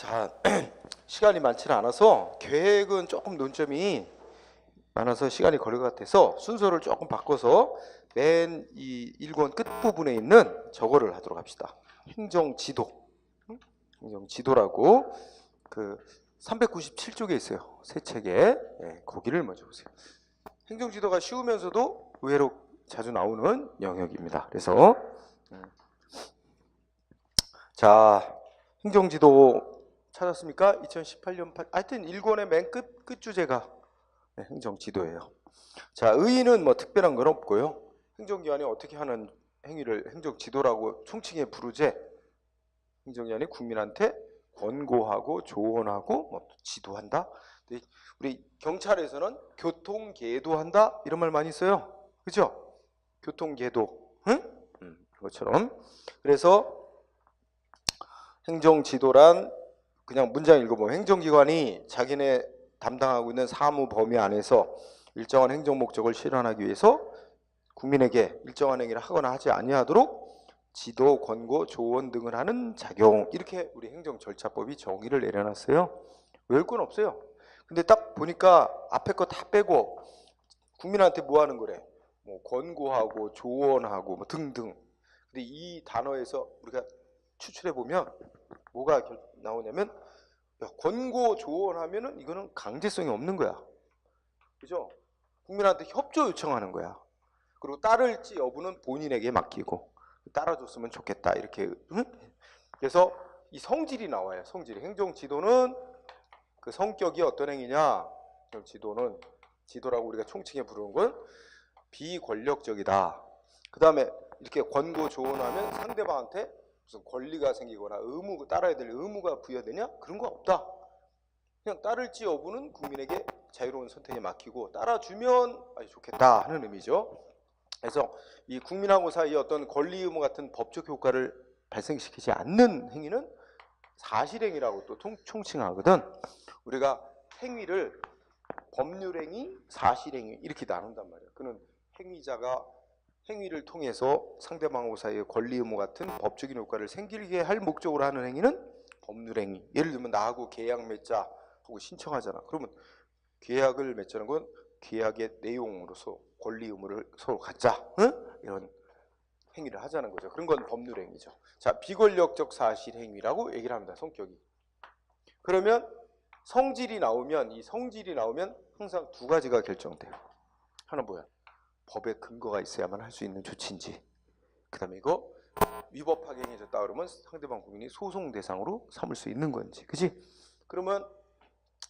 자, 시간이 많지는 않아서 계획은 조금 논점이 많아서 시간이 걸릴 것 같아서 순서를 조금 바꿔서 맨 이 1권 끝부분에 있는 저거를 하도록 합시다. 행정지도. 행정지도라고 그 397쪽에 있어요. 새 책에. 네, 거기를 먼저 보세요. 행정지도가 쉬우면서도 의외로 자주 나오는 영역입니다. 그래서 자, 행정지도 찾았습니까? 2018년 8, 하여튼 1권의 맨 끝 주제가 행정지도예요. 자, 의의는 뭐 특별한 건 없고요. 행정기관이 어떻게 하는 행위를 행정지도라고 총칭해 부르제. 행정기관이 국민한테 권고하고 조언하고 뭐 지도한다. 우리 경찰에서는 교통계도한다 이런 말 많이 써요. 그죠? 교통계도. 응? 그것처럼. 그래서 행정지도란 그냥 문장 읽어보면 행정기관이 자기네 담당하고 있는 사무 범위 안에서 일정한 행정 목적을 실현하기 위해서 국민에게 일정한 행위를 하거나 하지 아니하도록 지도, 권고, 조언 등을 하는 작용. 이렇게 우리 행정절차법이 정의를 내려놨어요. 외울 건 없어요. 근데 딱 보니까 앞에 거 다 빼고 국민한테 뭐 하는 거래? 뭐 권고하고 조언하고 뭐 등등. 근데 이 단어에서 우리가 추출해 보면 뭐가 나오냐면 권고 조언하면은 이거는 강제성이 없는 거야. 그죠? 국민한테 협조 요청하는 거야. 그리고 따를지 여부는 본인에게 맡기고 따라줬으면 좋겠다 이렇게. 응? 그래서 이 성질이 나와요. 성질이. 행정지도는 그 성격이 어떤 행위냐? 지도는 지도라고 우리가 총칭해 부르는 건 비권력적이다. 그 다음에 이렇게 권고 조언하면 상대방한테 무슨 권리가 생기거나 의무, 따라야 될 의무가 부여되냐? 그런 거 없다. 그냥 따를지 여부는 국민에게 자유로운 선택에 맡기고 따라주면 아주 좋겠다 하는 의미죠. 그래서 이 국민하고 사이에 어떤 권리 의무 같은 법적 효과를 발생시키지 않는 행위는 사실행위라고 또 총칭하거든. 우리가 행위를 법률행위, 사실행위 이렇게 나눈단 말이야. 그는 행위자가 행위를 통해서 상대방하고 사이에 권리 의무 같은 법적인 효과를 생기게 할 목적으로 하는 행위는 법률행위. 예를 들면 나하고 계약 맺자 하고 신청하잖아. 그러면 계약을 맺자는 건 계약의 내용으로서 권리 의무를 서로 갖자. 응? 이런 행위를 하자는 거죠. 그런 건 법률행위죠. 자, 비권력적 사실행위라고 얘기를 합니다. 성격이. 그러면 성질이 나오면 이 성질이 나오면 항상 두 가지가 결정돼요. 하나 뭐야? 법의 근거가 있어야만 할 수 있는 조치인지, 그 다음에 이거 위법하게 행해졌다 그러면 상대방 국민이 소송 대상으로 삼을 수 있는 건지. 그치? 그러면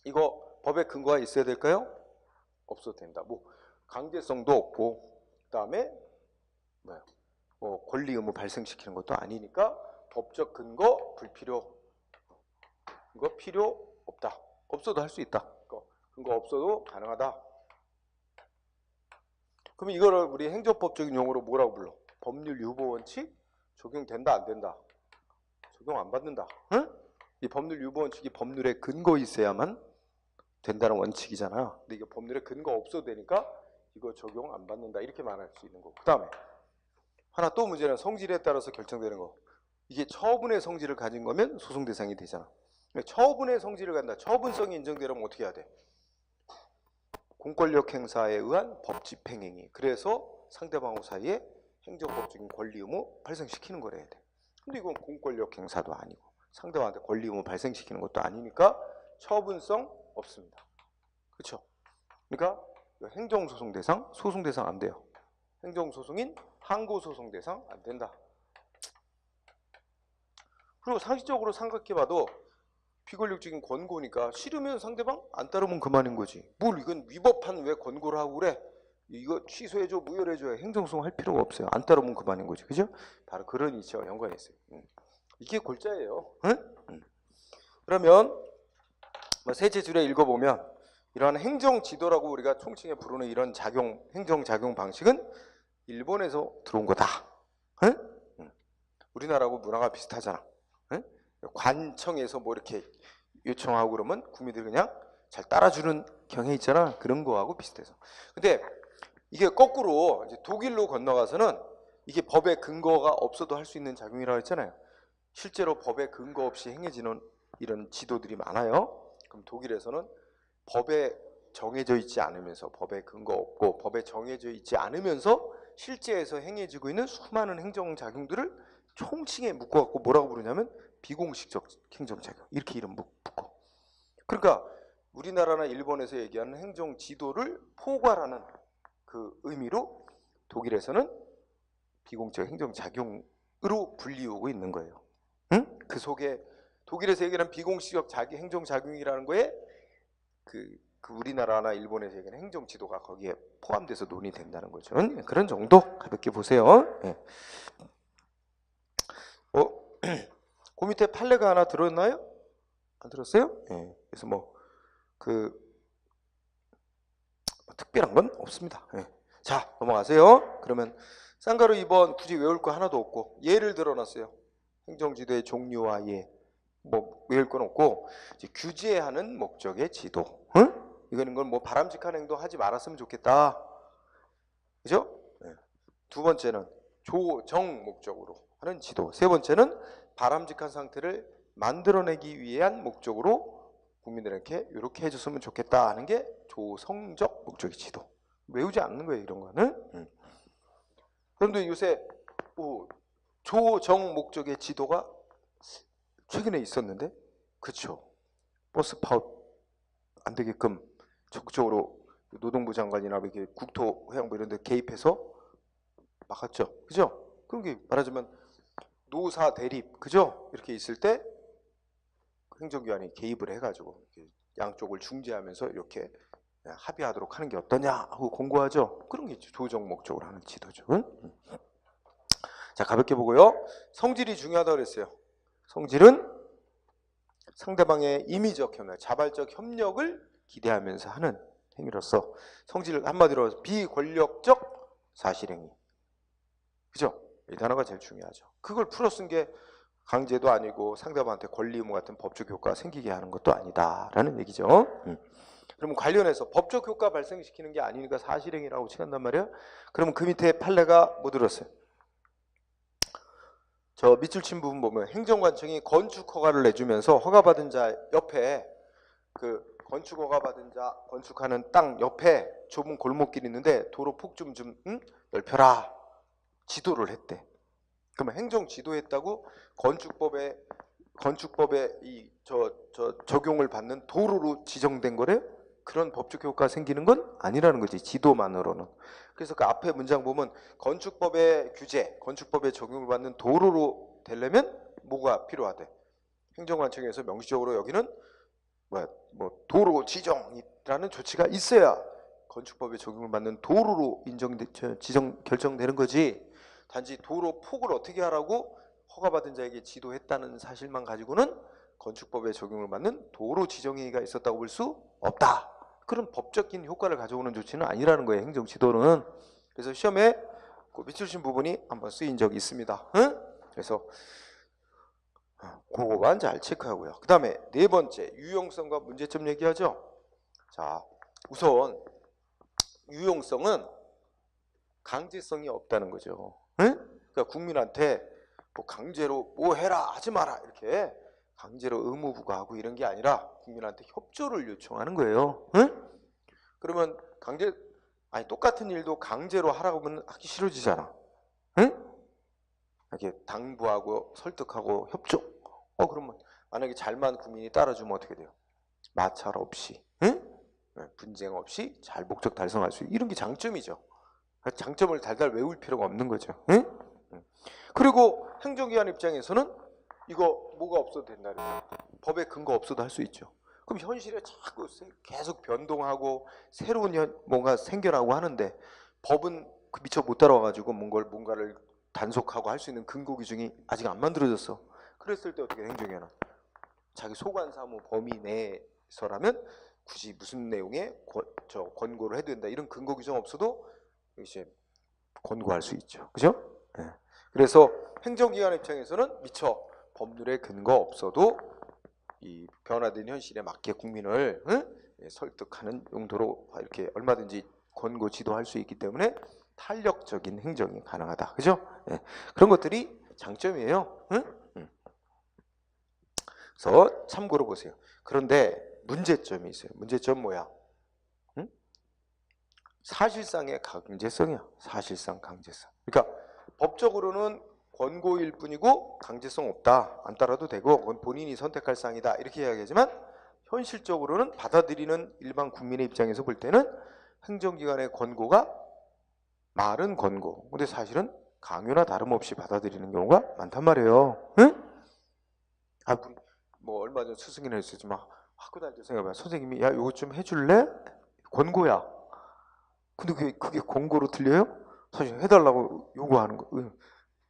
이거 법의 근거가 있어야 될까요? 없어도 된다. 뭐 강제성도 없고 그 다음에 뭐야? 뭐 권리 의무 발생시키는 것도 아니니까 법적 근거 불필요. 이거 필요 없다. 없어도 할 수 있다. 근거 없어도 가능하다. 그럼 이거를 우리 행정법적인 용어로 뭐라고 불러? 법률 유보 원칙? 적용된다 안 된다? 적용 안 받는다. 응? 이 법률 유보 원칙이 법률에 근거 있어야만 된다는 원칙이잖아. 근데 이게 법률에 근거 없어도 되니까 이거 적용 안 받는다 이렇게 말할 수 있는 거고. 그 다음에 하나 또 문제는 성질에 따라서 결정되는 거. 이게 처분의 성질을 가진 거면 소송 대상이 되잖아. 처분의 성질을 갖는다. 처분성이 인정되려면 어떻게 해야 돼? 공권력 행사에 의한 법 집행행위. 그래서 상대방하고 사이에 행정법적인 권리 의무 발생시키는 거래야 돼. 근데 이건 공권력 행사도 아니고 상대방한테 권리 의무 발생시키는 것도 아니니까 처분성 없습니다. 그렇죠? 그러니까 행정소송 대상, 소송 대상 안 돼요. 행정소송인 항고소송 대상 안 된다. 그리고 상식적으로 생각해봐도 비권력적인 권고니까 싫으면 상대방 안 따르면 그만인 거지. 뭘 이건 위법한 왜 권고를 하고 그래? 이거 취소해줘, 무효해줘. 행정소송 할 필요가 없어요. 안 따르면 그만인 거지. 그죠? 바로 그런 이치와 연관이 있어요. 이게 골자예요. 응? 그러면 셋째 줄에 읽어보면 이러한 행정지도라고 우리가 총칭해 부르는 이런 행정작용 방식은 일본에서 들어온 거다. 응? 우리나라하고 문화가 비슷하잖아. 응? 관청에서 뭐 이렇게 요청하고 그러면 국민들이 그냥 잘 따라주는 경향이 있잖아. 그런 거하고 비슷해서. 근데 이게 거꾸로 이제 독일로 건너가서는 이게 법의 근거가 없어도 할 수 있는 작용이라고 했잖아요. 실제로 법의 근거 없이 행해지는 이런 지도들이 많아요. 그럼 독일에서는 법에 정해져 있지 않으면서, 법에 근거 없고 법에 정해져 있지 않으면서 실제에서 행해지고 있는 수많은 행정작용들을 총칭에 묶어갖고 뭐라고 부르냐면 비공식적 행정작용, 이렇게 이름 붙고. 그러니까 우리나라나 일본에서 얘기하는 행정지도를 포괄하는 그 의미로 독일에서는 비공적 행정작용으로 불리우고 있는 거예요. 응? 그 속에 독일에서 얘기하는 비공식적 행정작용이라는 거에 그 우리나라나 일본에서 얘기하는 행정지도가 거기에 포함돼서 논의된다는 거죠. 그런 정도 가볍게 보세요. 네. 그 밑에 판례가 하나 들었나요? 안 들었어요? 네. 그래서 뭐 특별한 건 없습니다. 네. 자, 넘어가세요. 그러면 쌍가루 2번 굳이 외울 거 하나도 없고 예를 들어놨어요. 행정지도의 종류와 예. 뭐 외울 건 없고 이제 규제하는 목적의 지도. 응? 이거는 건 뭐 바람직한 행동 하지 말았으면 좋겠다. 그죠? 네. 두 번째는 조정 목적으로 하는 지도. 세 번째는 바람직한 상태를 만들어내기 위한 목적으로 국민들에게 이렇게 해줬으면 좋겠다 하는 게 조성적 목적의 지도. 외우지 않는 거예요, 이런 거는. 그런데 요새 조정 목적의 지도가 최근에 있었는데, 그렇죠? 버스 파업 안 되게끔 적극적으로 노동부 장관이나 이렇게 국토해양부 이런 데 개입해서 막았죠. 그죠? 그런 게 말하자면 노사 대립, 그죠? 이렇게 있을 때 행정기관이 개입을 해가지고 양쪽을 중재하면서 이렇게 합의하도록 하는 게 어떠냐 하고 공고하죠. 그런 게 조정 목적으로 하는 지도죠. 자, 가볍게 보고요. 성질이 중요하다고 그랬어요. 성질은 상대방의 임의적 협력, 자발적 협력을 기대하면서 하는 행위로서 성질을 한마디로 비권력적 사실행위. 그죠? 이 단어가 제일 중요하죠. 그걸 풀어 쓴 게 강제도 아니고 상대방한테 권리 의무 같은 법적 효과가 생기게 하는 것도 아니다라는 얘기죠. 그러면 관련해서 법적 효과 발생시키는 게 아니니까 사실행위라고 칭한단 말이에요. 그러면 그 밑에 판례가 뭐 들었어요? 저 밑줄 친 부분 보면 행정관청이 건축 허가를 내주면서 허가받은 자 옆에 그 건축 허가받은 자 건축하는 땅 옆에 좁은 골목길이 있는데 도로 폭 좀 넓혀라 지도를 했대. 그러면 행정 지도했다고 건축법에 이 적용을 받는 도로로 지정된 거래요? 그런 법적 효과가 생기는 건 아니라는 거지, 지도만으로는. 그래서 그 앞에 문장 보면 건축법의 규제, 건축법에 적용을 받는 도로로 되려면 뭐가 필요하대? 행정관청에서 명시적으로 여기는 뭐 도로 지정이라는 조치가 있어야 건축법에 적용을 받는 도로로 결정되는 거지. 단지 도로 폭을 어떻게 하라고 허가받은 자에게 지도했다는 사실만 가지고는 건축법에 적용을 받는 도로 지정행위가 있었다고 볼 수 없다. 그런 법적인 효과를 가져오는 조치는 아니라는 거예요, 행정지도는. 그래서 시험에 그 밑줄 친 부분이 한번 쓰인 적이 있습니다. 그래서 그거만 잘 체크하고요. 그 다음에 네 번째, 유용성과 문제점 얘기하죠. 자, 우선 유용성은 강제성이 없다는 거죠. 그러니까 국민한테 뭐 강제로 뭐 해라 하지 마라 이렇게 강제로 의무 부과하고 이런 게 아니라 국민한테 협조를 요청하는 거예요. 그러면 똑같은 일도 강제로 하라고 하면 하기 싫어지잖아. 이렇게 당부하고 설득하고 협조. 그러면 만약에 잘만 국민이 따라주면 어떻게 돼요? 마찰 없이, 분쟁 없이 잘 목적 달성할 수 있는, 이런 게 장점이죠. 장점을 달달 외울 필요가 없는 거죠. 그리고 행정기관 입장에서는 이거 뭐가 없어도 된다. 법에 근거 없어도 할 수 있죠. 그럼 현실에 자꾸 계속 변동하고 새로운 뭔가 생겨나고 하는데 법은 미처 못 따라와가지고 뭔가를 단속하고 할 수 있는 근거 규정이 아직 안 만들어졌어. 그랬을 때 어떻게 행정기관은 자기 소관사무 범위 내에서라면 굳이 무슨 내용의 권고를 해야 된다 이런 근거 규정 없어도 이제 권고할 수 있죠. 그죠? 네. 그래서 행정기관 입장에서는 미처 법률에 근거 없어도 이 변화된 현실에 맞게 국민을 설득하는 용도로 이렇게 얼마든지 권고 지도할 수 있기 때문에 탄력적인 행정이 가능하다. 그죠? 네. 그런 것들이 장점이에요. 그래서 참고로 보세요. 그런데 문제점이 있어요. 문제점 뭐야? 응? 사실상의 강제성이야. 사실상 강제성. 그러니까 법적으로는 권고일 뿐이고 강제성 없다. 안 따라도 되고 그건 본인이 선택할 사항이다. 이렇게 이야기하지만 현실적으로는 받아들이는 일반 국민의 입장에서 볼 때는 행정기관의 권고가 말은 권고. 근데 사실은 강요나 다름없이 받아들이는 경우가 많단 말이에요. 응? 아, 뭐 얼마 전 스승이나 했었지만 학교 다닐 때 생각해봐. 선생님이 야 이거 좀 해줄래? 권고야. 근데 그게 권고로 들려요? 사실 해달라고 요구하는 거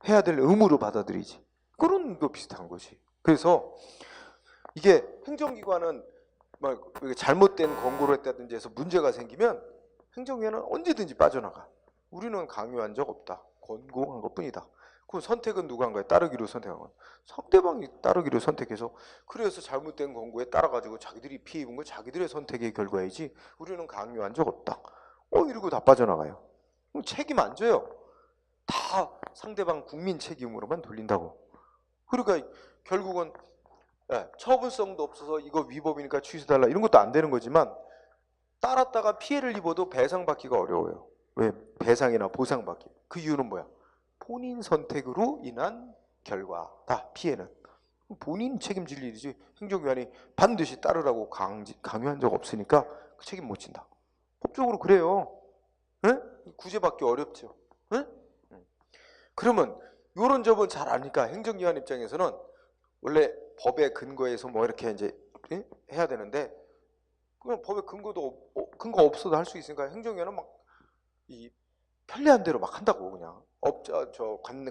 해야 될 의무로 받아들이지. 그런 거 비슷한 거지. 그래서 이게 행정기관은 막 잘못된 권고를 했다든지 해서 문제가 생기면 행정기관은 언제든지 빠져나가. 우리는 강요한 적 없다. 권고한 것뿐이다. 그 선택은 누가 한 거야? 따르기로 선택한 거야. 상대방이 따르기로 선택해서 그래서 잘못된 권고에 따라가지고 자기들이 피해 입은 거 자기들의 선택의 결과이지 우리는 강요한 적 없다. 이러고 다 빠져나가요. 그럼 책임 안 져요. 다 상대방 국민 책임으로만 돌린다고. 그러니까 결국은 처분성도 없어서 이거 위법이니까 취소달라 이런 것도 안 되는 거지만 따랐다가 피해를 입어도 배상받기가 어려워요. 왜? 배상이나 보상받기. 그 이유는 뭐야? 본인 선택으로 인한 결과다. 피해는. 본인 책임질 일이지 행정기관이 반드시 따르라고 강요한 적 없으니까 그 책임 못 진다. 법적으로 그래요. 에? 구제받기 어렵죠. 에? 그러면 요런 점은 잘 아니까 행정기관 입장에서는 원래 법의 근거에서 뭐 이렇게 이제 해야 되는데 그냥 법의 근거 없어도 할 수 있으니까 행정기관은 막 이 편리한 대로 막 한다고 그냥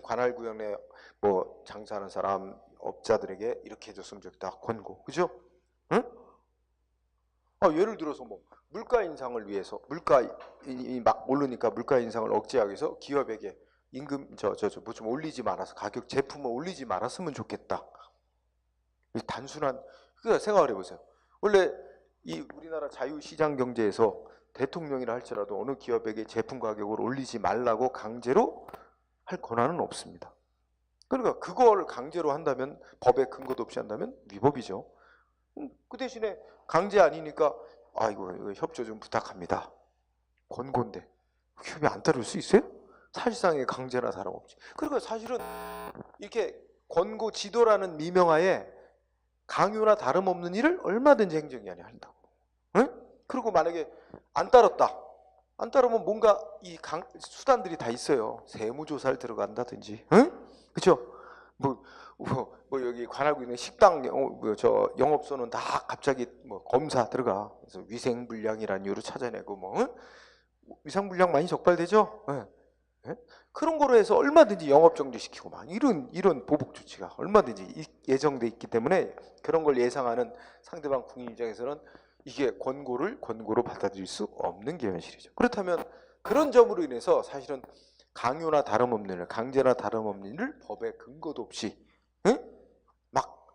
관할 구역 내 뭐 장사하는 사람 업자들에게 이렇게 해줬으면 좋겠다 권고 그죠? 응? 예를 들어서 뭐 물가 인상을 위해서 물가이 막 오르니까 물가 인상을 억제하기 위해서 기업에게 임금 뭐 좀 올리지 말아서 가격 제품을 올리지 말았으면 좋겠다. 단순한 그러니까 생각을 해보세요. 원래 이 우리나라 자유시장 경제에서 대통령이라 할지라도 어느 기업에게 제품 가격을 올리지 말라고 강제로 할 권한은 없습니다. 그러니까 그걸 강제로 한다면 법에 근거도 없이 한다면 위법이죠. 그 대신에 강제 아니니까 이거 협조 좀 부탁합니다. 권고인데 협의 안 따를 수 있어요? 사실상의 강제나 다름없지. 그러니까 사실은 이렇게 권고 지도라는 미명하에 강요나 다름없는 일을 얼마든지 행정기관이 한다고. 응? 그리고 만약에 안 따랐다. 안 따르면 뭔가 수단들이 다 있어요. 세무조사를 들어간다든지, 응? 그렇죠? 뭐 여기 관할구 있는 식당 영업소는 다 갑자기 뭐 검사 들어가. 그래서 위생불량이라는 이유로 찾아내고 뭐 응? 위생불량 많이 적발되죠? 응? 응? 그런 거로 해서 얼마든지 영업 정지시키고 막 이런 보복 조치가 얼마든지 예정돼 있기 때문에 그런 걸 예상하는 상대방 국민 입장에서는 이게 권고로 받아들일 수 없는 게 현실이죠. 그렇다면 그런 점으로 인해서 사실은 강요나 다름없는 일, 강제나 다름없는 일을 법의 근거도 없이 막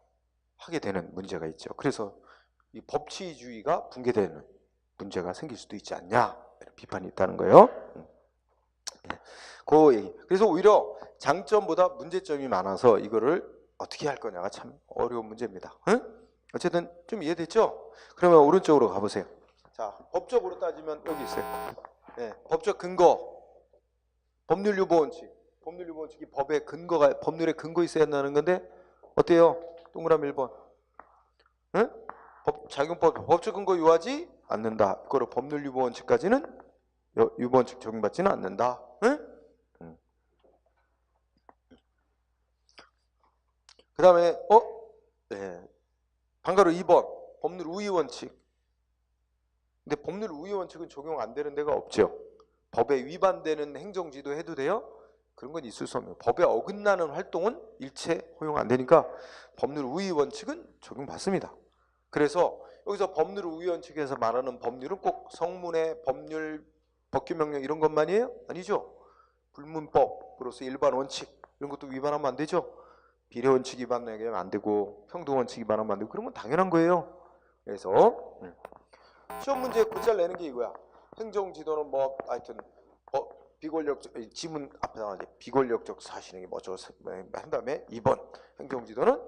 하게 되는 문제가 있죠. 그래서 이 법치주의가 붕괴되는 문제가 생길 수도 있지 않냐 이런 비판이 있다는 거예요. 그 얘기. 그래서 오히려 장점보다 문제점이 많아서 이거를 어떻게 할 거냐가 참 어려운 문제입니다. 어쨌든 좀 이해됐죠? 그러면 오른쪽으로 가보세요. 자, 법적으로 따지면 여기 있어요. 법적 근거, 법률 유보 원칙. 법률 유보 원칙이 법률에 근거 있어야 한다는 건데 어때요? 동그라미 1번. 작용법 법적 근거 요하지 않는다. 그거로 법률 유보 원칙까지는 유보 원칙 적용받지는 않는다. 그 다음에 방가로 2번 법률 우위 원칙. 근데 법률 우위 원칙은 적용 안 되는 데가 없죠. 법에 위반되는 행정지도 해도 돼요? 그런 건 있을 수 없네요. 법에 어긋나는 활동은 일체 허용 안 되니까 법률 우위 원칙은 적용받습니다. 그래서 여기서 법률 우위 원칙에서 말하는 법률은 꼭 성문의 법률, 법규명령 이런 것만이에요? 아니죠. 불문법으로서 일반 원칙 이런 것도 위반하면 안 되죠. 비례 원칙 위반하면 안 되고 평등 원칙 위반하면 안 되고 그런 건 당연한 거예요. 그래서 시험 문제 곧잘 내는 게 이거야. 행정지도는 뭐 하여튼 비권력적 지문 앞에 나가지 비권력적 사실행위 한 다음에 2번 행정지도는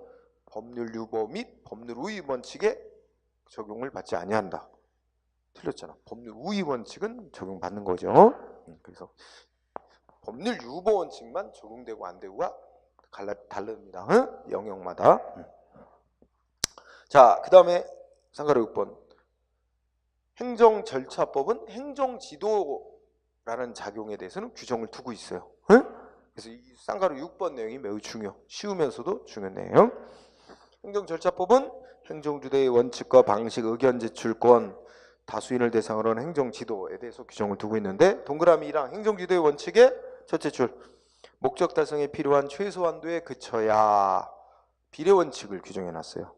법률 유보 및 법률 우위 원칙에 적용을 받지 아니한다. 틀렸잖아. 법률 우위 원칙은 적용받는 거죠. 그래서 법률 유보 원칙만 적용되고 안 되고가 다릅니다. 영역마다. 자, 그 다음에 쌍가루 6번. 행정절차법은 행정지도라는 작용에 대해서는 규정을 두고 있어요. 그래서 이 쌍가루 6번 내용이 매우 쉬우면서도 중요한 내용. 행정절차법은 행정주도의 원칙과 방식, 의견 제출권, 다수인을 대상으로 하는 행정지도에 대해서 규정을 두고 있는데, 동그라미 1항 행정지도의 원칙의 첫째 줄, 목적 달성에 필요한 최소 한도에 그쳐야 비례원칙을 규정해놨어요.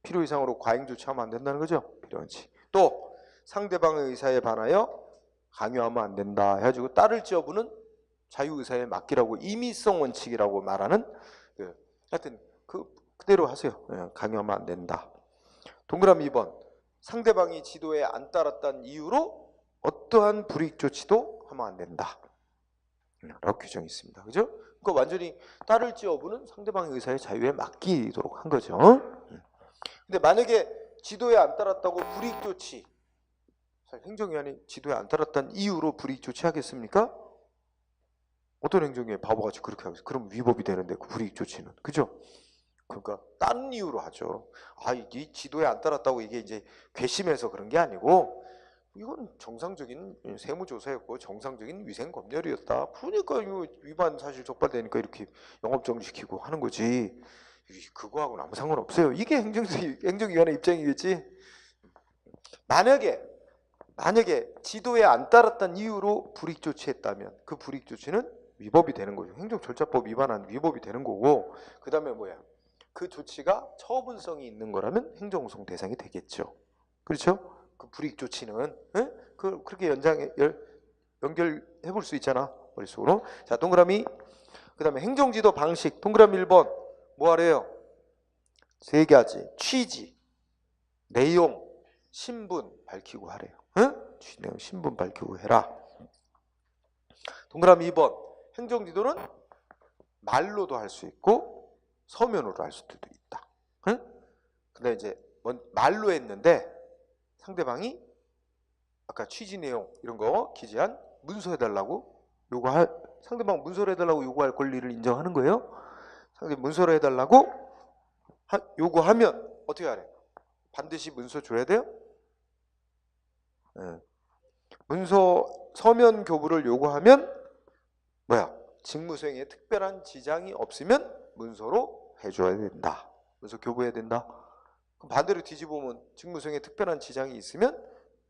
필요 이상으로 과잉 조치하면 안 된다는 거죠. 비례원칙. 또 상대방의 의사에 반하여 강요하면 안 된다 해가지고 딸을지 여부는 자유의사에 맡기라고 임의성 원칙이라고 말하는 하여튼 그대로 하세요. 강요하면 안 된다. 동그라미 2번. 상대방이 지도에 안 따랐다는 이유로 어떠한 불이익 조치도 하면 안 된다 라고 규정이 있습니다. 그죠? 그러니까 완전히 따를지 여부는 상대방의 의사의 자유에 맡기도록 한 거죠. 근데 만약에 지도에 안 따랐다고 불이익 조치, 행정위원회 지도에 안 따랐다는 이유로 불이익 조치하겠습니까? 어떤 행정위원회 바보같이 그렇게 하겠어요? 그럼 위법이 되는데 그 불이익 조치는. 그죠? 그러니까 다른 이유로 하죠. 이 지도에 안 따랐다고 이게 이제 괘씸해서 그런 게 아니고 이건 정상적인 세무조사였고 정상적인 위생검열이었다. 그러니까 이거 위반 사실 적발되니까 이렇게 영업정지시키고 하는 거지. 그거하고는 아무 상관없어요. 이게 행정위원회 입장이겠지. 만약에 지도에 안 따랐다는 이유로 불이익 조치했다면 그 불이익 조치는 위법이 되는 거죠. 행정절차법 위반한 위법이 되는 거고, 그 다음에 뭐야? 그 조치가 처분성이 있는 거라면 행정소송 대상이 되겠죠. 그렇죠? 그 불이익 조치는 그렇게 연결해 볼 수 있잖아, 머릿속으로. 자, 동그라미. 그 다음에 행정지도 방식. 동그라미 1번. 뭐 하래요? 3가지. 취지, 내용, 신분 밝히고 하래요. 취지, 내용, 신분 밝히고 해라. 동그라미 2번. 행정지도는 말로도 할 수 있고 서면으로 할 수도 있다. 근데 이제 말로 했는데 상대방이 아까 취지 내용 이런 거 기재한 문서해달라고 상대방 문서를 해달라고 요구할 권리를 인정하는 거예요. 상대 문서를 해달라고 요구하면 어떻게 하래? 반드시 문서 줘야 돼요? 문서 서면 교부를 요구하면 뭐야? 직무수행에 특별한 지장이 없으면 문서로 해줘야 된다. 문서 교부해야 된다. 그럼 반대로 뒤집어보면 직무수행에 특별한 지장이 있으면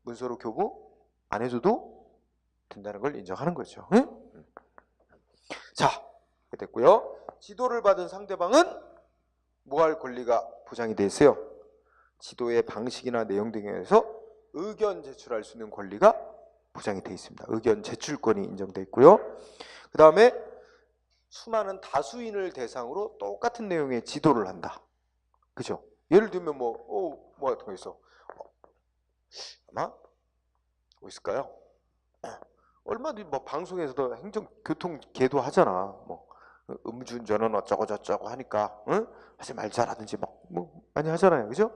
문서로 교부 안 해줘도 된다는 걸 인정하는 거죠. 자, 됐고요. 지도를 받은 상대방은 뭐 할 권리가 보장이 돼 있어요? 지도의 방식이나 내용 등에 대해서 의견 제출할 수 있는 권리가 보장이 돼 있습니다. 의견 제출권이 인정돼 있고요. 그 다음에 수많은 다수인을 대상으로 똑같은 내용의 지도를 한다. 그죠? 예를 들면 뭐 같은 거 있어. 아마 뭐 있을까요? 얼마든지 뭐 방송에서도 행정교통계도 하잖아. 뭐 음주운전은 어쩌고 저쩌고 하니까 하지 말자라든지 뭐 많이 하잖아요. 그죠?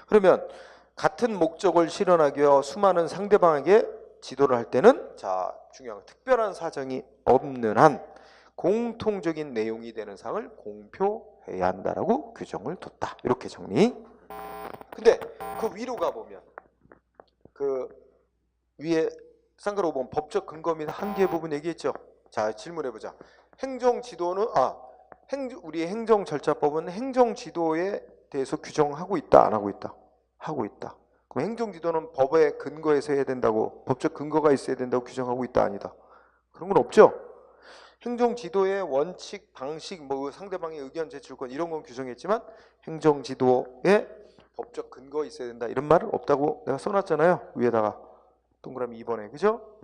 그러면 같은 목적을 실현하기 위해 수많은 상대방에게 지도를 할 때는 자, 중요한 건 특별한 사정이 없는 한 공통적인 내용이 되는 사항을 공표해야 한다라고 규정을 뒀다. 이렇게 정리. 근데 그 위로 가보면 그 위에 쌍가로 보면 법적 근거 및 한계 부분 얘기했죠. 자, 질문해보자. 행정지도는 우리 행정절차법은 행정지도에 대해서 규정하고 있다, 안 하고 있다? 하고 있다. 그럼 행정지도는 법의 근거에서 해야 된다고, 법적 근거가 있어야 된다고 규정하고 있다, 아니다? 그런 건 없죠. 행정지도의 원칙, 방식, 뭐 상대방의 의견 제출권 이런 건 규정했지만 행정지도에 법적 근거 있어야 된다 이런 말은 없다고 내가 써놨잖아요. 위에다가 동그라미 2번에. 그죠?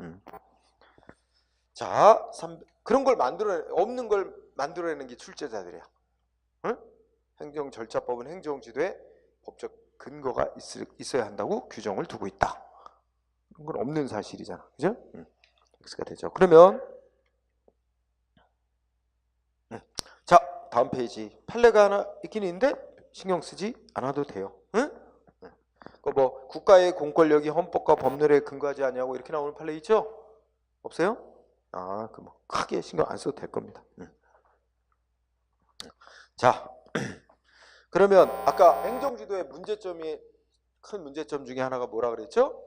자, 그런 걸 없는 걸 만들어내는 게 출제자들이야. 행정절차법은 행정지도에 법적 근거가 있어야 한다고 규정을 두고 있다. 그런 건 없는 사실이잖아. 그죠? X가 되죠. 그러면 자, 다음 페이지. 판례가 하나 있긴 있는데 신경 쓰지 않아도 돼요. 응? 뭐 국가의 공권력이 헌법과 법률에 근거하지 않냐고 이렇게 나오는 판례 있죠? 없어요? 그 뭐 크게 신경 안 써도 될 겁니다. 자, 그러면 아까 행정지도의 문제점이 큰 문제점 중에 하나가 뭐라 그랬죠?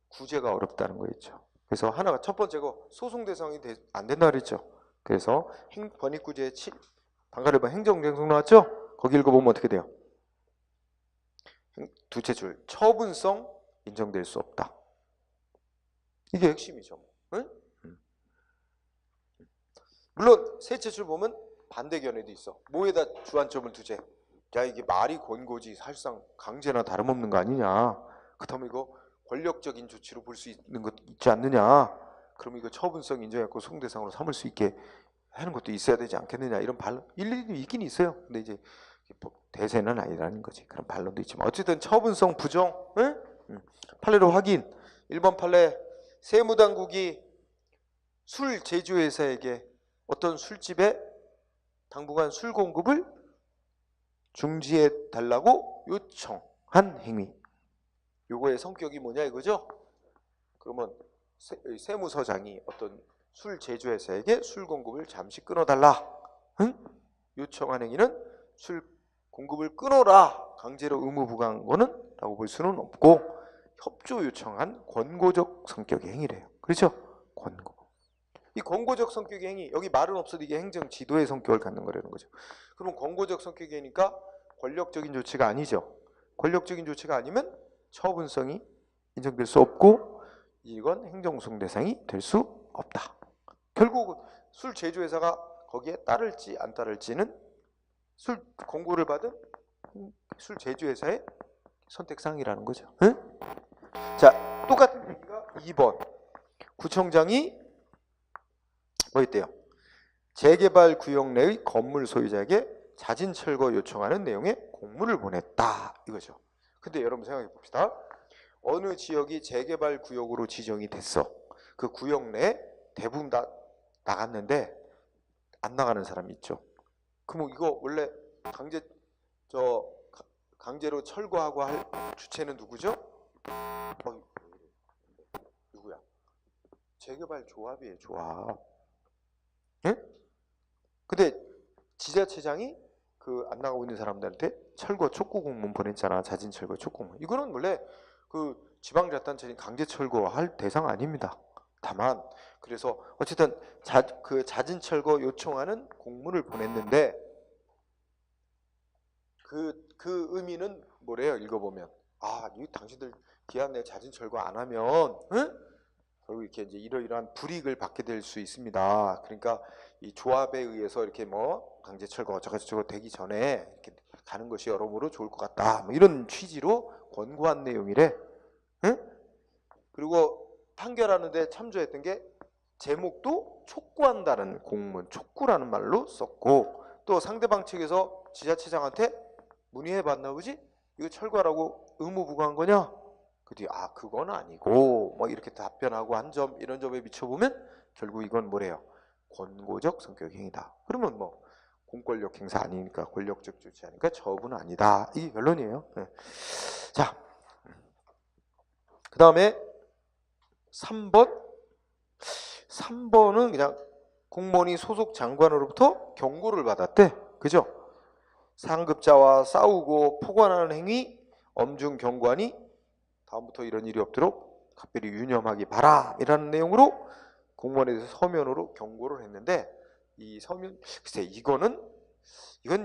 구제가 어렵다는 거였죠. 그래서 하나가 첫 번째가 소송 대상이 안 된다 그랬죠. 그래서 권익구제의 방가를 봐 행정쟁송 나왔죠? 거기 읽어보면 어떻게 돼요? 두째 줄 처분성 인정될 수 없다. 이게 핵심이죠. 응? 물론 셋째 줄 보면 반대 견해도 있어. 뭐에다 주안점을 두재? 야, 이게 말이 권고지 사실상 강제나 다름없는 거 아니냐. 그렇다면 이거 권력적인 조치로 볼 수 있는 것 있지 않느냐. 그럼 이거 처분성 인정했고 소송대상으로 삼을 수 있게 하는 것도 있어야 되지 않겠느냐. 이런 반론 일일이 있긴 있어요. 근데 이제 대세는 아니라는 거지. 그런 반론도 있지만 어쨌든 처분성 부정. 응? 판례로 확인. 1번 판례 세무당국이 술 제조회사에게 어떤 술집에 당분간 술 공급을 중지해 달라고 요청한 행위. 요거의 성격이 뭐냐 이거죠? 그러면 세무서장이 어떤 술 제조회사에게 술 공급을 잠시 끊어달라. 응? 요청한 행위는 술 공급을 끊어라. 강제로 의무 부과한 거는 라고 볼 수는 없고 협조 요청한 권고적 성격의 행위래요. 그렇죠? 권고. 이 권고적 성격의 행위, 여기 말은 없어도 이게 행정 지도의 성격을 갖는 거라는 거죠. 그럼 권고적 성격이 행위니까 권력적인 조치가 아니죠. 권력적인 조치가 아니면 처분성이 인정될 수 없고 이건 행정소송 대상이 될 수 없다. 결국 술 제조회사가 거기에 따를지 안 따를지는 술 권고를 받은 술 제조회사의 선택사항이라는 거죠. 응? 자, 똑같은 얘기가 2번. 구청장이 뭐 있대요? 재개발 구역 내의 건물 소유자에게 자진 철거 요청하는 내용의 공문을 보냈다 이거죠. 근데 여러분 생각해 봅시다. 어느 지역이 재개발 구역으로 지정이 됐어. 그 구역 내에 대부분 다 나갔는데 안 나가는 사람이 있죠. 그럼 이거 원래 강제로 철거하고 할 주체는 누구죠? 누구야? 재개발 조합이에요, 조합. 예? 근데 지자체장이 그 안 나가고 있는 사람들한테 철거 촉구 공문 보냈잖아. 자진 철거 촉구 공문. 이거는 원래 그 지방자치단체는 강제 철거할 대상 아닙니다. 다만 그래서 어쨌든 그 자진 철거 요청하는 공문을 보냈는데 그 의미는 뭐래요? 읽어보면 이 당신들 기한 내에 자진 철거 안 하면 결국 이렇게 이제 이러이러한 불이익을 받게 될 수 있습니다. 그러니까 이 조합에 의해서 이렇게 뭐 강제 철거 어쩌고저쩌고 되기 전에 이렇게 가는 것이 여러모로 좋을 것 같다. 뭐 이런 취지로 권고한 내용이래. 그리고 판결하는데 참조했던 게 제목도 촉구한다는 공문, 촉구라는 말로 썼고 또 상대방 측에서 지자체장한테 문의해 봤나 보지? 이거 철거하라고 의무 부과한 거냐? 그뒤 그건 아니고 뭐 이렇게 답변하고 한 점 이런 점에 비춰보면 결국 이건 뭐래요? 권고적 성격 행위다. 그러면 뭐 공권력 행사 아니니까 권력적 조치 아니니까 처분은 아니다. 이게 결론이에요. 네. 자, 그 다음에 3번은 그냥 공무원이 소속 장관으로부터 경고를 받았대. 그죠? 상급자와 싸우고 포관하는 행위 엄중 경고하니 다음부터 이런 일이 없도록 각별히 유념하기 바람이라는 내용으로 공무원에 대해서 서면으로 경고를 했는데 이 서면 글쎄 이건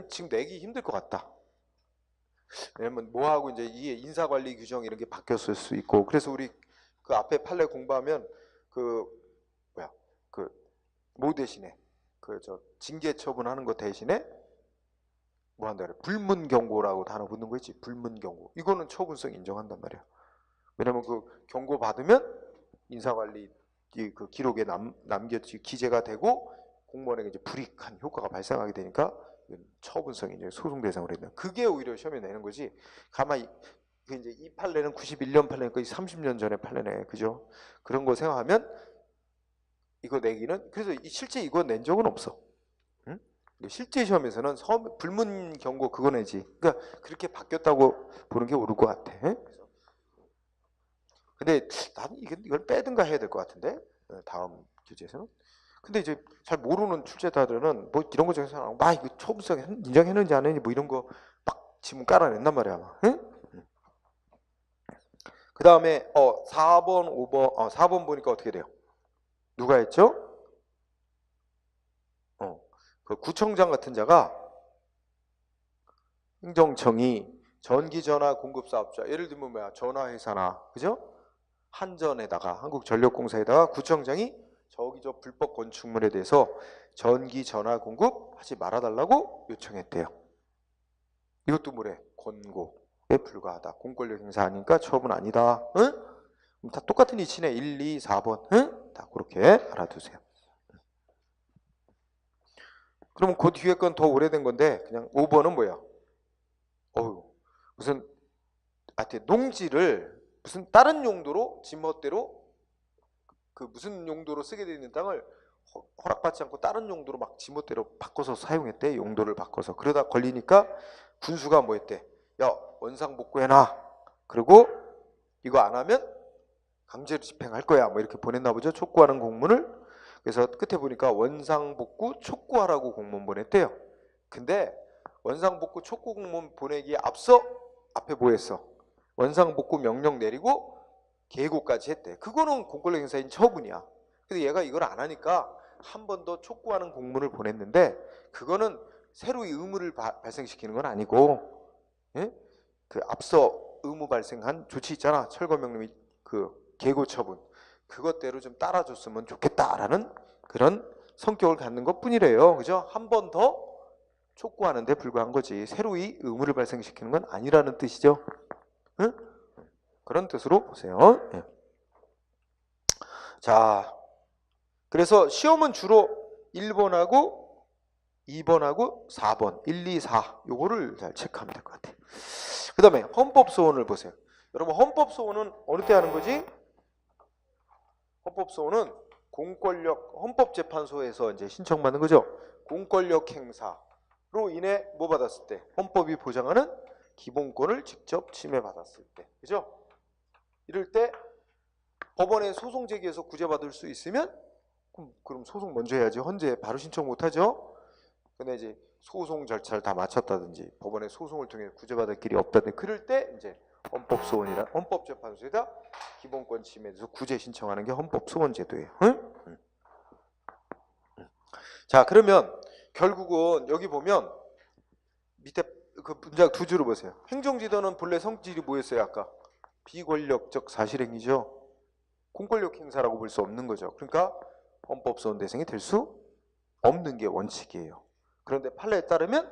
지금 내기 힘들 것 같다. 왜냐면 뭐하고 이제 이 인사관리 규정 이런 게 바뀌었을 수 있고 그래서 우리 그 앞에 판례 공부하면 뭐 대신에 징계 처분하는 것 대신에 뭐 한다 그래? 불문 경고라고 단어 붙는 거 있지. 불문 경고. 이거는 처분성 인정한단 말이야. 왜냐면 그 경고 받으면 인사관리 그 기록에 기재가 되고 공무원에게 이제 불이익한 효과가 발생하게 되니까 처분성이 이제 소송 대상으로 된다. 그게 오히려 시험에 내는 거지. 가만히 이제 이 판례는 91년 판례니까 30년 전의 판례네, 그죠? 그런 거 생각하면 이거 내기는 그래서 실제 이거 낸 적은 없어. 실제 시험에서는 불문 경고 그거 내지. 그러니까 그렇게 바뀌었다고 보는 게 옳을 것 같아. 근데 나는 이걸 빼든가 해야 될 것 같은데 다음 교재에서는. 근데 이제 잘 모르는 출제자들은 뭐 이런 거 중에서 막 이거 초분성 인정했는지 안 했는지 뭐 이런 거 막 지문 깔아냈단 말이야 아마. 응? 그 다음에 4번 5번 4번 보니까 어떻게 돼요? 누가 했죠? 그 구청장 같은 자가 행정청이 전기전화 공급사업자, 예를 들면 뭐야, 전화회사나 그죠? 한전에다가 한국전력공사에다가 구청장이 저기 저 불법 건축물에 대해서 전기전화 공급하지 말아달라고 요청했대요. 이것도 뭐래? 권고에 불과하다. 공권력 행사 아니니까 처분 아니다. 응? 다 똑같은 이치네. 1, 2, 4번. 응? 다 그렇게 알아두세요. 그러면 그 뒤에 건 더 오래된 건데 그냥 5번은 뭐야? 무슨 농지를 무슨 다른 용도로 지멋대로 그 무슨 용도로 쓰게 되어 있는 땅을 허락받지 않고 다른 용도로 막 지멋대로 바꿔서 사용했대. 용도를 바꿔서. 그러다 걸리니까 군수가 뭐 했대? 야, 원상복구해놔. 그리고 이거 안 하면 강제로 집행할 거야. 뭐 이렇게 보냈나 보죠. 촉구하는 공문을. 그래서 끝에 보니까 원상복구 촉구하라고 공문 보냈대요. 근데 원상복구 촉구 공문 보내기에 앞서 앞에 뭐 했어? 원상복구 명령 내리고 계고까지 했대. 그거는 공권력 행사인 처분이야. 근데 얘가 이걸 안 하니까 한 번 더 촉구하는 공문을 보냈는데 그거는 새로이 의무를 발생시키는 건 아니고, 예? 그 앞서 의무 발생한 조치 있잖아. 철거명령 그 계고 처분. 그것대로 좀 따라줬으면 좋겠다라는 그런 성격을 갖는 것 뿐이래요. 그죠? 한 번 더 촉구하는 데 불과한 거지. 새로이 의무를 발생시키는 건 아니라는 뜻이죠. 응? 그런 뜻으로 보세요. 예. 자, 그래서 시험은 주로 1번하고 2번하고 4번, 1, 2, 4 요거를 잘 체크하면 될 것 같아요. 그 다음에 헌법소원을 보세요. 여러분 헌법소원은 어느 때 하는 거지? 헌법소원은 공권력 헌법재판소에서 이제 신청받는 거죠. 공권력 행사로 인해 뭐 받았을 때? 헌법이 보장하는 기본권을 직접 침해받았을 때. 그죠? 이럴 때 법원에 소송 제기해서 구제받을 수 있으면 그럼 소송 먼저 해야지. 헌재 바로 신청 못하죠. 근데 이제 소송 절차를 다 마쳤다든지 법원에 소송을 통해 구제받을 길이 없다든지 그럴 때 이제 헌법소원이라 헌법재판소에다 기본권 침해에서 구제 신청하는 게 헌법소원제도예요. 응? 자, 그러면 결국은 여기 보면 밑에 그 문장 두 줄을 보세요. 행정지도는 본래 성질이 뭐였어요? 아까 비권력적 사실행위죠. 공권력 행사라고 볼 수 없는 거죠. 그러니까 헌법소원 대상이 될 수 없는 게 원칙이에요. 그런데 판례에 따르면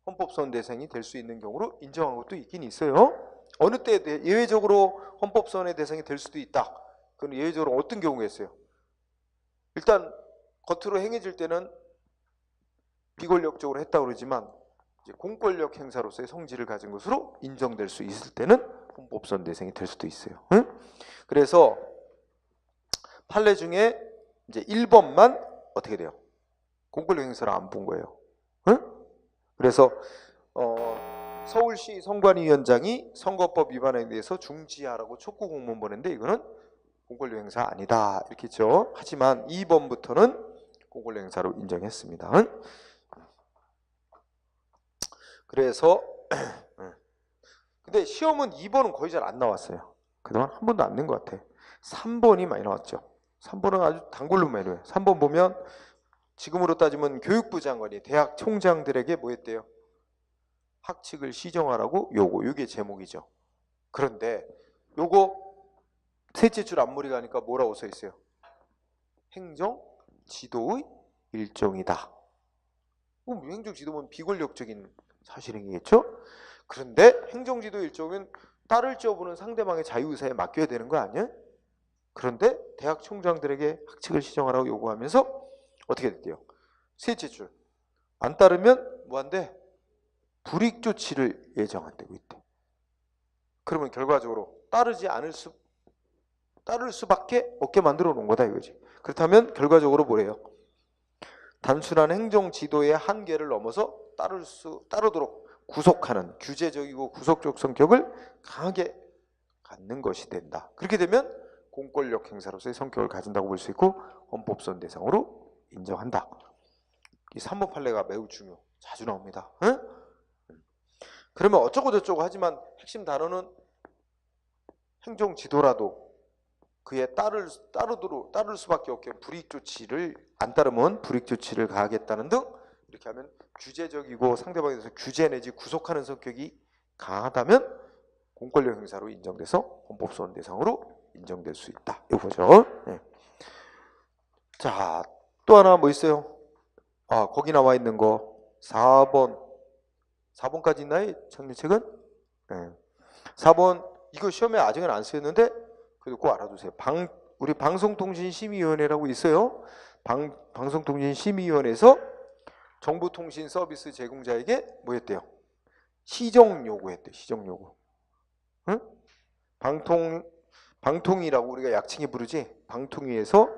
헌법소원 대상이 될 수 있는 경우로 인정한 것도 있긴 있어요. 어느 때 예외적으로 헌법소원의 대상이 될 수도 있다. 그럼 예외적으로 어떤 경우가 있어요? 일단 겉으로 행해질 때는 비권력적으로 했다고 그러지만 이제 공권력 행사로서의 성질을 가진 것으로 인정될 수 있을 때는 헌법소원 대상이 될 수도 있어요. 응? 그래서 판례 중에 이제 1번만 어떻게 돼요? 공권력 행사를 안 본 거예요. 응? 그래서 서울시 선관위원장이 선거법 위반에 대해서 중지하라고 촉구 공문 보냈는데 이거는 공권력 행사 아니다 이렇게 했죠. 하지만 2번부터는 공권력 행사로 인정했습니다. 그래서 근데 시험은 2번은 거의 잘 안 나왔어요. 그동안 한 번도 안 낸 것 같아. 3번이 많이 나왔죠. 3번은 아주 단골로 많이 나와요. 3번 보면 지금으로 따지면 교육부 장관이 대학 총장들에게 뭐 했대요? 학칙을 시정하라고 요게 제목이죠. 그런데 요거 셋째 줄 앞머리 가니까 뭐라고 써 있어요? 행정 지도의 일종이다. 행정 지도면 비권력적인 사실행위겠죠? 그런데 행정 지도의 일종은 따를지 여부는 상대방의 자유의사에 맡겨야 되는 거 아니에요? 그런데 대학 총장들에게 학칙을 시정하라고 요구하면서 어떻게 됐대요? 셋째 줄. 안 따르면 뭐한대? 불이익 조치를 예정한다고 있대. 그러면 결과적으로 따를 수밖에 없게 만들어 놓은 거다 이거지. 그렇다면 결과적으로 뭐래요? 단순한 행정 지도의 한계를 넘어서 따르도록 구속하는 규제적이고 구속적 성격을 강하게 갖는 것이 된다. 그렇게 되면 공권력 행사로서의 성격을 가진다고 볼 수 있고 헌법소원 대상으로 인정한다. 이 3번 판례가 매우 중요. 자주 나옵니다. 응? 그러면 어쩌고 저쩌고 하지만 핵심 단어는 행정 지도라도 그에 따를 수밖에 없게 불이익 조치를 안 따르면 불이익 조치를 가하겠다는 등 이렇게 하면 규제적이고 상대방에 대해서 규제 내지 구속하는 성격이 강하다면 공권력 행사로 인정돼서 헌법소원 대상으로 인정될 수 있다. 이거 보죠. 네. 자, 또 하나 뭐 있어요? 거기 나와 있는 거 4번까지 있나요? 장례책은? 네. 4번 이거 시험에 아직은 안 쓰였는데 그래도 꼭 알아두세요. 우리 방송통신심의위원회라고 있어요. 방송통신심의위원회에서 정보통신 서비스 제공자에게 뭐 했대요? 시정 요구했대요. 시정 요구. 응? 방통위라고 우리가 약칭해 부르지. 방통위에서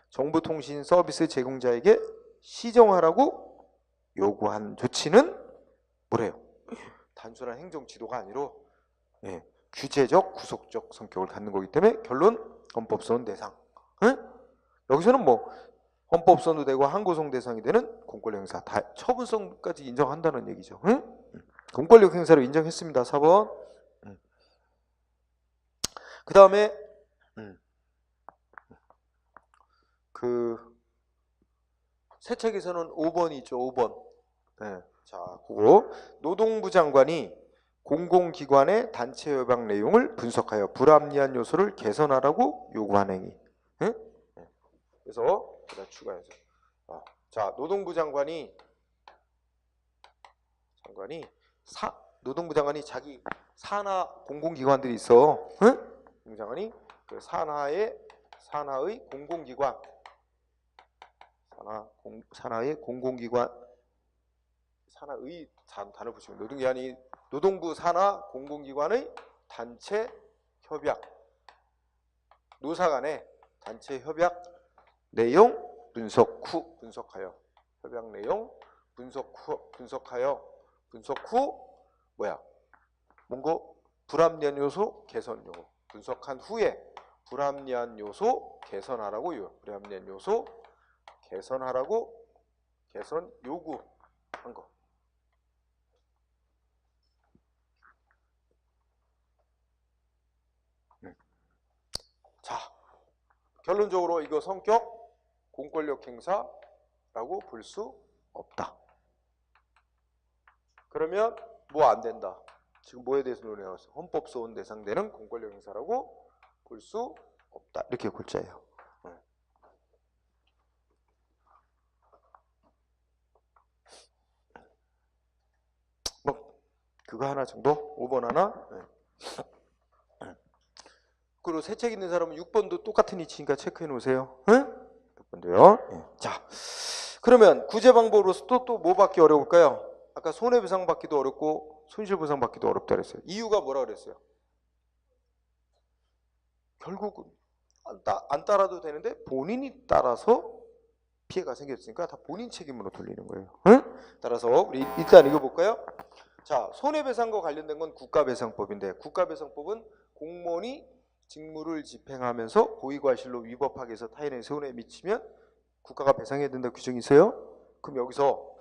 정보통신 서비스 제공자에게 시정하라고 요구한 조치는 뭐래요? 단순한 행정 지도가 아니라 규제적, 구속적 성격을 갖는 거기 때문에 결론 헌법소원 대상. 응? 여기서는 뭐 헌법소원도 되고 항고송 대상이 되는 공권력 행사 다 처분성까지 인정한다는 얘기죠. 응? 공권력 행사로 인정했습니다. 4번. 그 다음에 새 책에서는 5번이 있죠. 5번. 네. 자, 그거 노동부 장관이 공공기관의 단체 협약 내용을 분석하여 불합리한 요소를 개선하라고 요구한 행위. 네? 그래서 추가해서 자, 노동부 장관이 자기 산하 공공기관들이 있어. 응? 노동부 장관이 그 산하의 공공기관 산하의 공공기관 산하의 단어 붙이면 노동기관이 노동부 산하 공공기관의 단체 협약 노사 간의 단체 협약 내용 분석하여 협약 내용 분석하여 분석 후 뭔고 불합리한 요소 개선 요구 분석한 후에 불합리한 요소 개선하라고요. 불합리한 요소 개선하라고 개선 요구한 거. 자, 결론적으로 이거 성격 공권력 행사라고 볼 수 없다. 그러면 뭐 안 된다. 지금 뭐에 대해서 논의하고 있어요? 헌법소원 대상되는 공권력 행사라고 볼 수 없다. 이렇게 골자예요. 뭐 그거 하나 정도? 5번 하나? 그리고 새 책 있는 사람은 6번도 똑같은 위치니까 체크해 놓으세요. 응? 6번도요. 자, 그러면 구제 방법으로서 또 뭐 받기 어려울까요? 아까 손해배상 받기도 어렵고 손실보상 받기도 어렵다 그랬어요. 이유가 뭐라 그랬어요? 결국은 안 따라도 되는데 본인이 따라서 피해가 생겼으니까 다 본인 책임으로 돌리는 거예요. 응? 따라서 우리 일단 읽어볼까요? 자, 손해배상과 관련된 건 국가배상법인데 국가배상법은 공무원이 직무를 집행하면서 고의과실로 위법하게 해서 타인의 손해에 미치면 국가가 배상해야 된다 규정이 있어요. 그럼 여기서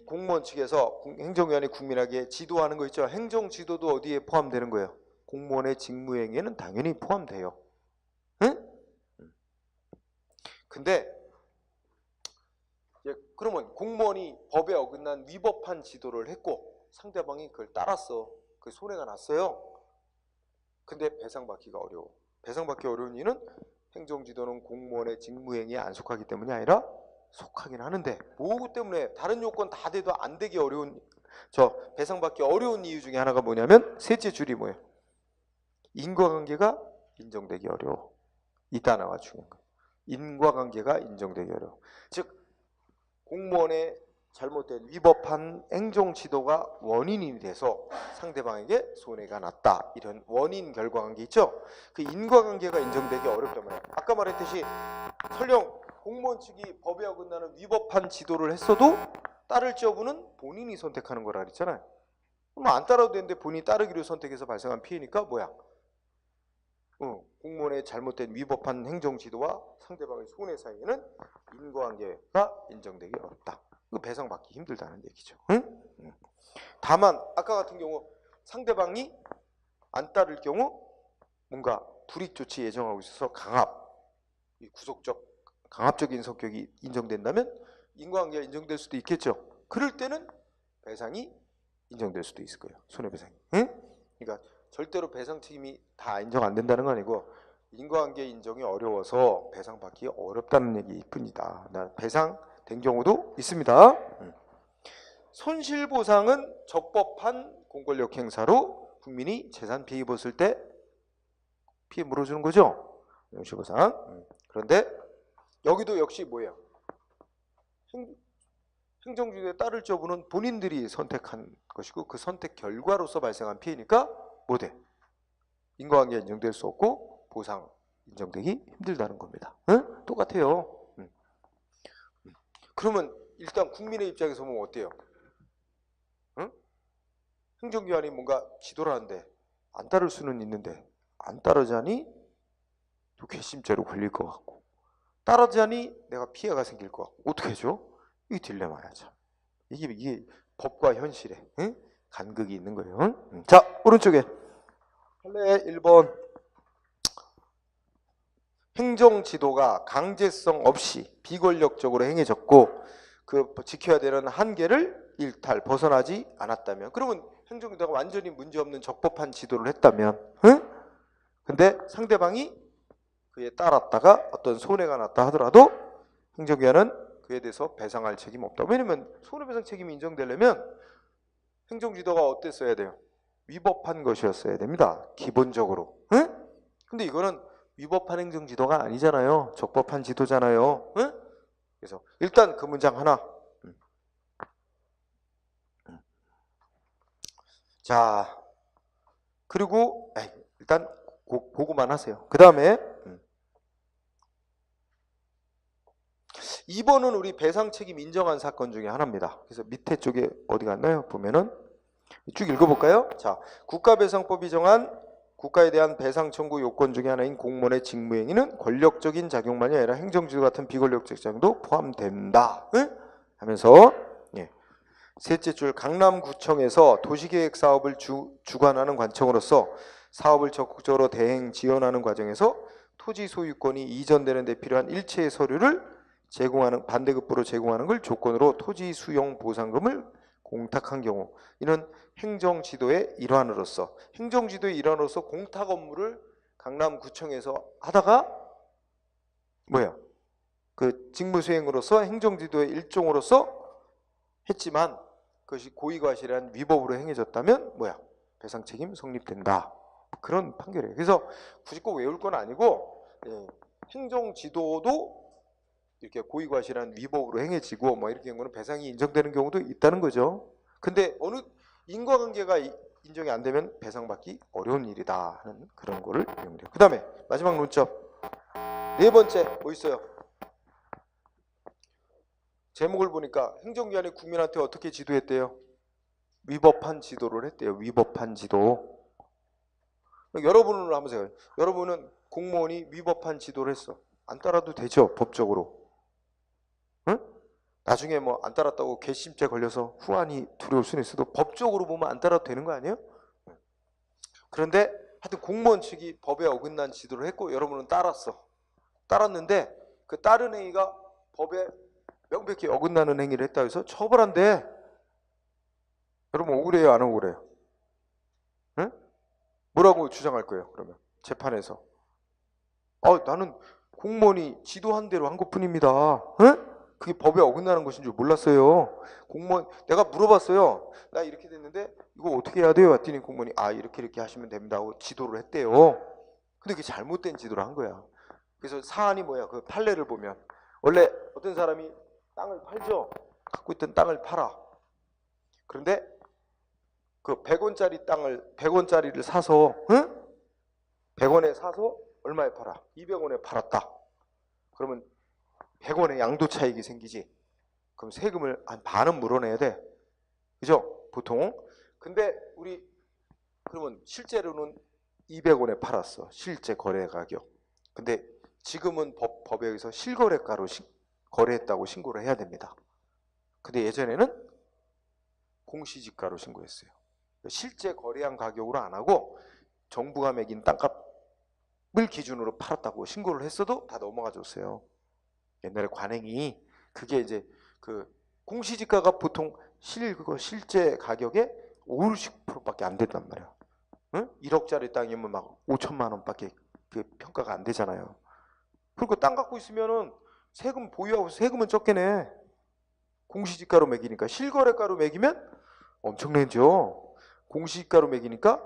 공무원 측에서 행정위원회 국민에게 지도하는 거 있죠. 행정지도도 어디에 포함되는 거예요? 공무원의 직무행위에는 당연히 포함돼요. 응? 근데 그러면 공무원이 법에 어긋난 위법한 지도를 했고 상대방이 그걸 따랐어. 그 손해가 났어요. 근데 배상받기가 어려워. 배상받기 어려운 이유는 행정지도는 공무원의 직무행위에 안 속하기 때문이 아니라 속하긴 하는데 뭐 때문에 다른 요건 다 돼도 안 되기 어려운 배상받기 어려운 이유 중에 하나가 뭐냐면 셋째 줄이 뭐예요? 인과관계가 인정되기 어려워. 이따 나와 중요한 거. 인과관계가 인정되기 어려워. 즉 공무원의 잘못된 위법한 행정지도가 원인이 돼서 상대방에게 손해가 났다. 이런 원인 결과관계 있죠. 그 인과관계가 인정되기 어렵단 말이에요. 아까 말했듯이 설령 공무원 측이 법에 어긋나는 위법한 지도를 했어도 따를지 여부는 본인이 선택하는 거라 그랬잖아요. 그럼 안 따라도 되는데 본인이 따르기로 선택해서 발생한 피해니까 뭐야? 공무원의 잘못된 위법한 행정 지도와 상대방의 손해 사이에는 인과관계가 인정되기 어렵다. 이거 배상받기 힘들다는 얘기죠. 응? 다만 아까 같은 경우 상대방이 안 따를 경우 뭔가 불이익 조치 예정하고 있어서 구속적 강압적인 성격이 인정된다면 인과관계가 인정될 수도 있겠죠. 그럴 때는 배상이 인정될 수도 있을 거예요. 손해배상이. 응? 그러니까 절대로 배상 책임이 다 인정 안 된다는 건 아니고 인과관계 인정이 어려워서 배상받기 어렵다는 얘기뿐이다. 배상된 경우도 있습니다. 손실보상은 적법한 공권력 행사로 국민이 재산 피해 입었을 때 피해 물어주는 거죠. 손실보상. 그런데 여기도 역시 뭐예요? 행정지도에 따를지 여부는 본인들이 선택한 것이고 그 선택 결과로서 발생한 피해니까 뭐돼? 인과관계 인정될 수 없고 보상 인정되기 힘들다는 겁니다. 응? 똑같아요. 그러면 일단 국민의 입장에서 보면 어때요? 응? 행정기관이 뭔가 지도를 하는데 안 따를 수는 있는데 안 따르자니 또 괘씸죄로 걸릴 것 같고 따르자니 내가 피해가 생길 것 같고 어떻게 하죠? 이게 딜레마야 참. 이게 법과 현실에 응? 간극이 있는 거예요. 응? 자 오른쪽에 판례 1번 행정지도가 강제성 없이 비권력적으로 행해졌고 그 지켜야 되는 한계를 일탈 벗어나지 않았다면 그러면 행정지도가 완전히 문제없는 적법한 지도를 했다면 응? 근데 상대방이 그에 따랐다가 어떤 손해가 났다 하더라도 행정기관은 그에 대해서 배상할 책임 없다. 왜냐면 손해배상 책임이 인정되려면 행정지도가 어땠어야 돼요? 위법한 것이었어야 됩니다. 기본적으로. 응? 근데 이거는 위법한 행정지도가 아니잖아요. 적법한 지도잖아요. 응? 그래서 일단 그 문장 하나. 자, 그리고 일단 그거만 하세요. 그 다음에 2번은 우리 배상 책임 인정한 사건 중에 하나입니다. 그래서 밑에 쪽에 어디 갔나요? 보면은 쭉 읽어볼까요? 자, 국가배상법이 정한 국가에 대한 배상 청구 요건 중에 하나인 공무원의 직무행위는 권력적인 작용만이 아니라 행정지도 같은 비권력적 작용도 포함된다. 응? 하면서 셋째 줄 강남구청에서 도시계획 사업을 주관하는 관청으로서 사업을 적극적으로 대행 지원하는 과정에서 토지 소유권이 이전되는 데 필요한 일체의 서류를 제공하는 반대급부로 제공하는 걸 조건으로 토지 수용 보상금을 공탁한 경우 이는 행정지도의 일환으로서 공탁 업무를 강남구청에서 하다가 그 직무수행으로서 행정지도의 일종으로서 했지만 그것이 고의과실한 위법으로 행해졌다면 배상책임 성립된다. 그런 판결이에요. 그래서 굳이 꼭 외울 건 아니고 행정지도도 이렇게 고의과실한 위법으로 행해지고 이렇게 경우는 배상이 인정되는 경우도 있다는 거죠. 근데 어느 인과관계가 인정이 안 되면 배상받기 어려운 일이다 하는 그런 거를 이용해요. 그 다음에 마지막 논점 네 번째 뭐 있어요? 제목을 보니까 행정기관이 국민한테 어떻게 지도했대요? 위법한 지도를 했대요. 위법한 지도. 여러분은 한번 생각해요. 여러분은 공무원이 위법한 지도를 했어. 안 따라도 되죠, 법적으로. 응? 나중에 안 따랐다고 괘씸죄 걸려서 후환이 두려울 수는 있어도 법적으로 보면 안 따라도 되는 거 아니에요? 그런데 하여튼 공무원 측이 법에 어긋난 지도를 했고 여러분은 따랐는데 그 따른 행위가 법에 명백히 어긋나는 행위를 했다 해서 처벌한대. 여러분 억울해요, 안 억울해요? 응? 뭐라고 주장할 거예요, 그러면? 재판에서. 나는 공무원이 지도한 대로 한 것뿐입니다. 응? 그게 법에 어긋나는 것인 줄 몰랐어요. 공무원, 내가 물어봤어요. 나 이렇게 됐는데 이거 어떻게 해야 돼요? 했더니 공무원이 이렇게 하시면 됩니다 하고 지도를 했대요. 근데 그게 잘못된 지도를 한 거야. 그래서 사안이 그 판례를 보면 원래 어떤 사람이 땅을 팔죠. 갖고 있던 땅을 팔아. 그런데 그 100원짜리 땅을 100원짜리를 사서 100원에 사서 얼마에 팔아? 200원에 팔았다. 그러면 100원의 양도 차익이 생기지. 그럼 세금을 한 반은 물어내야 돼. 그죠? 보통. 근데 우리 그러면 실제로는 200원에 팔았어. 실제 거래 가격. 근데 지금은 법에 의해서 실거래가로 거래했다고 신고를 해야 됩니다. 근데 예전에는 공시지가로 신고했어요. 실제 거래한 가격으로 안 하고 정부가 매긴 땅값을 기준으로 팔았다고 신고를 했어도 다 넘어가 줬어요. 옛날에 관행이 그게 이제 그 공시지가가 보통 실제 가격의 50%밖에 안 된단 말이야. 응? 1억짜리 땅이면 막 5천만 원밖에 그 평가가 안 되잖아요. 그리고 땅 갖고 있으면은 세금 보유하고 세금은 적게 내. 공시지가로 매기니까. 실거래가로 매기면 엄청나죠. 공시지가로 매기니까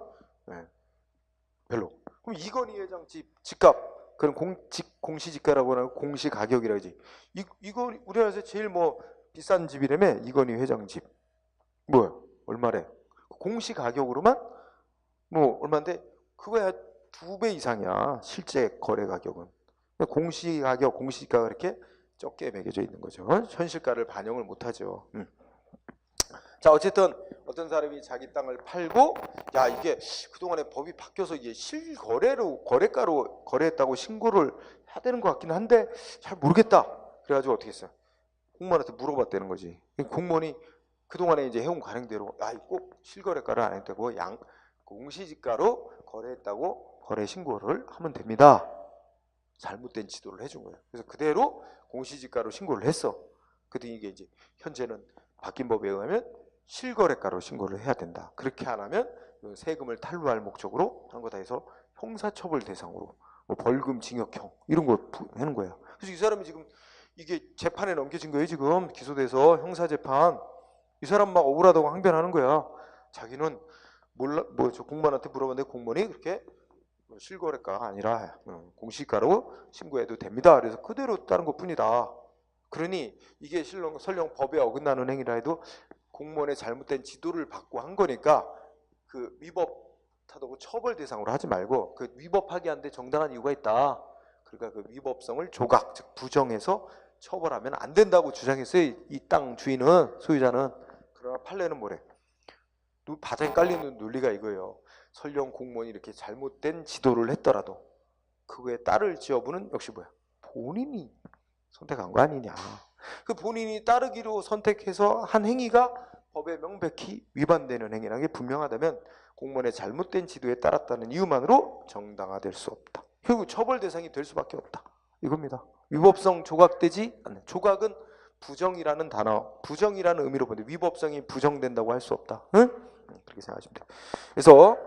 별로. 그럼 이건희 회장 집값, 그럼 공시지가라고 하는 공시가격이라 하지. 이거 우리나라에서 제일 뭐 비싼 집이라며. 이건희 회장 집 뭐야? 얼마래? 공시가격으로만 뭐 얼마인데 그거야 2배 이상이야. 실제 거래 가격은. 공시가격, 공시지가가 이렇게 적게 매겨져 있는 거죠. 현실가를 반영을 못하죠. 자, 어쨌든 어떤 사람이 자기 땅을 팔고, 야, 이게 그동안에 법이 바뀌어서 이게 실거래로, 거래가로 거래했다고 신고를 해야 되는 것 같긴 한데 잘 모르겠다. 그래가지고 어떻게 했어요? 공무원한테 물어봤다는 거지. 공무원이 그동안에 이제 해온 관행대로, 야, 꼭 실거래가를 안 했다고 공시지가로 거래했다고 거래 신고를 하면 됩니다. 잘못된 지도를 해준 거예요. 그래서 그대로 공시지가로 신고를 했어. 그랬더니 이게 이제 현재는 바뀐 법에 의하면 실거래가로 신고를 해야 된다. 그렇게 안 하면 세금을 탈루할 목적으로 하는 거다 해서 형사처벌 대상으로 뭐 벌금, 징역형 이런 거 하는 거예요. 그래서 이 사람이 지금 이게 재판에 넘겨진 거예요. 지금 기소돼서 형사재판. 이 사람 막 억울하다고 항변하는 거야. 자기는 몰라, 뭐 저 공무원한테 물어봤는데 공무원이 그렇게 실거래가가 아니라 공시가로 신고해도 됩니다. 그래서 그대로 따른 것뿐이다. 그러니 이게 설령 법에 어긋나는 행위라 해도 공무원의 잘못된 지도를 받고 한 거니까 그 위법하다고 처벌 대상으로 하지 말고 그 위법하게 한데 정당한 이유가 있다. 그러니까 그 위법성을 조각, 즉 부정해서 처벌하면 안 된다고 주장했어요. 이 땅 주인은, 소유자는. 그러나 판례는 뭐래? 바닥에 깔리는 논리가 이거예요. 설령 공무원이 이렇게 잘못된 지도를 했더라도 그거에 따를지 여부는 역시 뭐야? 본인이 선택한 거 아니냐. 그 본인이 따르기로 선택해서 한 행위가 법에 명백히 위반되는 행위라는 게 분명하다면 공무원의 잘못된 지도에 따랐다는 이유만으로 정당화될 수 없다. 결국 처벌 대상이 될 수밖에 없다. 이겁니다. 위법성 조각되지 않는. 조각은 부정이라는 단어, 부정이라는 의미로 보는데 위법성이 부정된다고 할 수 없다. 응? 그렇게 생각하시면 돼요. 그래서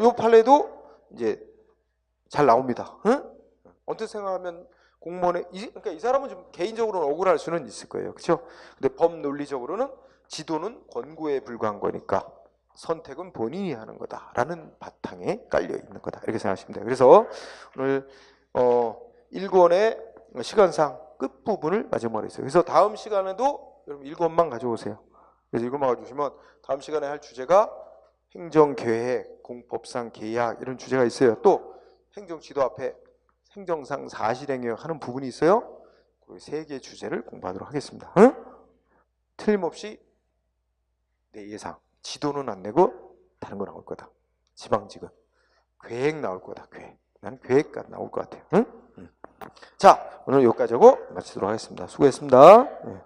이 판례도 이제 잘 나옵니다. 응? 어떻게 생각하면 공무원의 그러니까 이 사람은 좀 개인적으로는 억울할 수는 있을 거예요. 그렇죠? 근데 법 논리적으로는 지도는 권고에 불과한 거니까 선택은 본인이 하는 거다라는 바탕에 깔려 있는 거다. 이렇게 생각하시면 돼요. 그래서 오늘 1권의 시간상 끝부분을 마지막으로 했어요. 그래서 다음 시간에도 여러분 1권만 가져오세요. 그래서 이것만 가져오시면 다음 시간에 할 주제가 행정계획, 공법상 계약 이런 주제가 있어요. 또 행정지도 앞에 행정상 사실행위학 하는 부분이 있어요. 그 세 개의 주제를 공부하도록 하겠습니다. 응? 틀림없이 내 예상 지도는 안 내고 다른 거 나올 거다. 지방직은 계획 나올 거다. 계획. 난 계획가 나올 것 같아요. 응? 자, 오늘 여기까지 하고 마치도록 하겠습니다. 수고했습니다. 네.